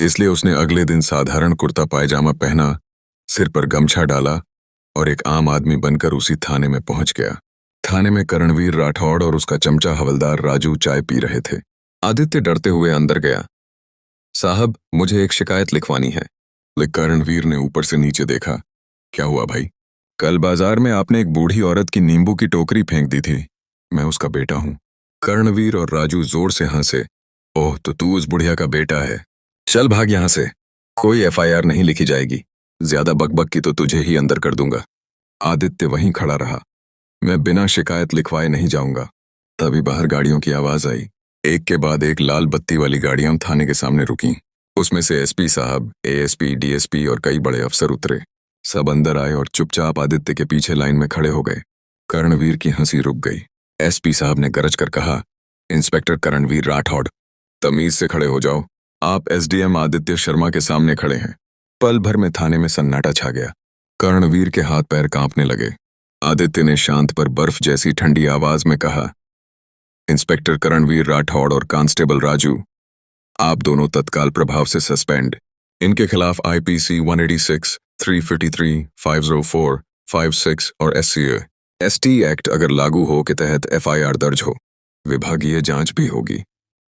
इसलिए उसने अगले दिन साधारण कुर्ता पायजामा पहना, सिर पर गमछा डाला और एक आम आदमी बनकर उसी थाने में पहुंच गया। थाने में करणवीर राठौड़ और उसका चमचा हवलदार राजू चाय पी रहे थे। आदित्य डरते हुए अंदर गया। साहब, मुझे एक शिकायत लिखवानी है। करणवीर ने ऊपर से नीचे देखा। क्या हुआ भाई? कल बाजार में आपने एक बूढ़ी औरत की नींबू की टोकरी फेंक दी थी। मैं उसका बेटा हूं। कर्णवीर और राजू जोर से हंसे। ओह, तो तू उस बुढ़िया का बेटा है। चल भाग यहां से। कोई एफआईआर नहीं लिखी जाएगी। ज्यादा बकबक की तो तुझे ही अंदर कर दूंगा। आदित्य वहीं खड़ा रहा। मैं बिना शिकायत लिखवाए नहीं जाऊंगा। तभी बाहर गाड़ियों की आवाज आई। एक के बाद एक लाल बत्ती वाली गाड़ियां थाने के सामने रुकीं। उसमें से एसपी साहब, एएसपी, डीएसपी और कई बड़े अफसर उतरे। सब अंदर आए और चुपचाप आदित्य के पीछे लाइन में खड़े हो गए। कर्णवीर की हंसी रुक गई। एसपी साहब ने गरज कर कहा, इंस्पेक्टर करणवीर राठौड़, तमीज से खड़े हो जाओ। आप एसडीएम आदित्य शर्मा के सामने खड़े हैं। पल भर में थाने में सन्नाटा छा गया। कर्णवीर के हाथ पैर कांपने लगे। आदित्य ने शांत पर बर्फ जैसी ठंडी आवाज में कहा, इंस्पेक्टर करणवीर राठौड़ और कांस्टेबल राजू, आप दोनों तत्काल प्रभाव से सस्पेंड। इनके खिलाफ आईपीसी 186, 353, 504, 56 और एसटी एक्ट अगर लागू हो के तहत एफआईआर दर्ज हो। विभागीय जांच भी होगी।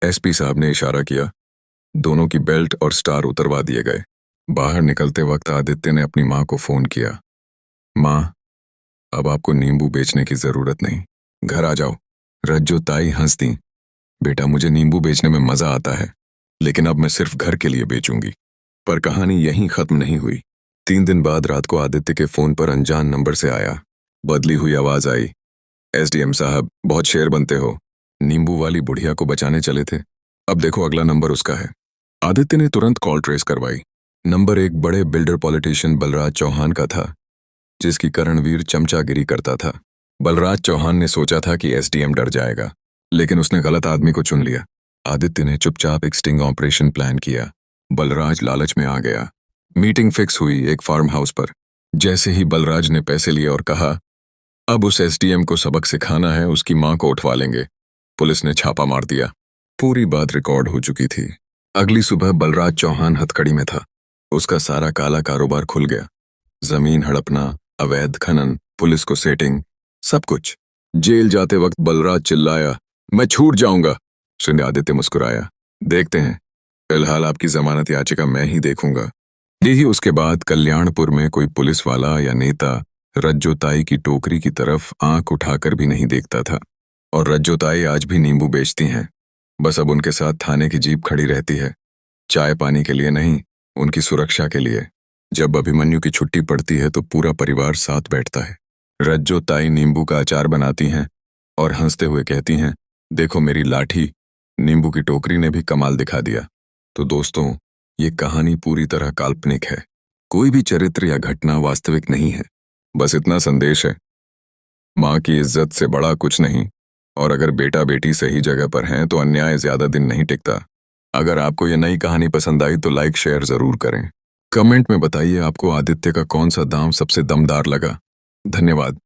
एसपी साहब ने इशारा किया। दोनों की बेल्ट और स्टार उतरवा दिए गए। बाहर निकलते वक्त आदित्य ने अपनी माँ को फोन किया। माँ, अब आपको नींबू बेचने की जरूरत नहीं, घर आ जाओ। रज्जो ताई हंस दी। बेटा, मुझे नींबू बेचने में मजा आता है, लेकिन अब मैं सिर्फ घर के लिए बेचूंगी। पर कहानी यहीं खत्म नहीं हुई। 3 दिन बाद रात को आदित्य के फोन पर अनजान नंबर से आया। बदली हुई आवाज आई। एसडीएम साहब, बहुत शेर बनते हो। नींबू वाली बुढ़िया को बचाने चले थे। अब देखो अगला नंबर उसका है। आदित्य ने तुरंत कॉल ट्रेस करवाई। नंबर एक बड़े बिल्डर पॉलिटिशियन बलराज चौहान का था, जिसकी करणवीर चमचागिरी करता था। बलराज चौहान ने सोचा था कि एसडीएम डर जाएगा, लेकिन उसने गलत आदमी को चुन लिया। आदित्य ने चुपचाप एक स्टिंग ऑपरेशन प्लान किया। बलराज लालच में आ गया। मीटिंग फिक्स हुई एक फार्म हाउस पर। जैसे ही बलराज ने पैसे लिए और कहा, अब उस एसडीएम को सबक सिखाना है, उसकी मां को उठवा लेंगे, पुलिस ने छापा मार दिया। पूरी बात रिकॉर्ड हो चुकी थी। अगली सुबह बलराज चौहान हथकड़ी में था। उसका सारा काला कारोबार खुल गया। जमीन हड़पना, अवैध खनन, पुलिस को सेटिंग, सब कुछ। जेल जाते वक्त बलराज चिल्लाया, मैं छूट जाऊंगा। सुन आदित्य मुस्कुराया, देखते हैं, फिलहाल आपकी जमानत याचिका मैं ही देखूंगा। यही उसके बाद कल्याणपुर में कोई पुलिस वाला या नेता रज्जोताई की टोकरी की तरफ आंख उठाकर भी नहीं देखता था। और रज्जोताई आज भी नींबू बेचती हैं, बस अब उनके साथ थाने की जीप खड़ी रहती है। चाय पानी के लिए नहीं, उनकी सुरक्षा के लिए। जब अभिमन्यु की छुट्टी पड़ती है तो पूरा परिवार साथ बैठता है। रज्जोताई नींबू का अचार बनाती हैं और हंसते हुए कहती हैं, देखो मेरी लाठी नींबू की टोकरी ने भी कमाल दिखा दिया। तो दोस्तों, ये कहानी पूरी तरह काल्पनिक है। कोई भी चरित्र या घटना वास्तविक नहीं है। बस इतना संदेश है, माँ की इज्जत से बड़ा कुछ नहीं। और अगर बेटा बेटी सही जगह पर हैं तो अन्याय ज्यादा दिन नहीं टिकता। अगर आपको ये नई कहानी पसंद आई तो लाइक शेयर जरूर करें। कमेंट में बताइए आपको आदित्य का कौन सा दांव सबसे दमदार लगा। धन्यवाद।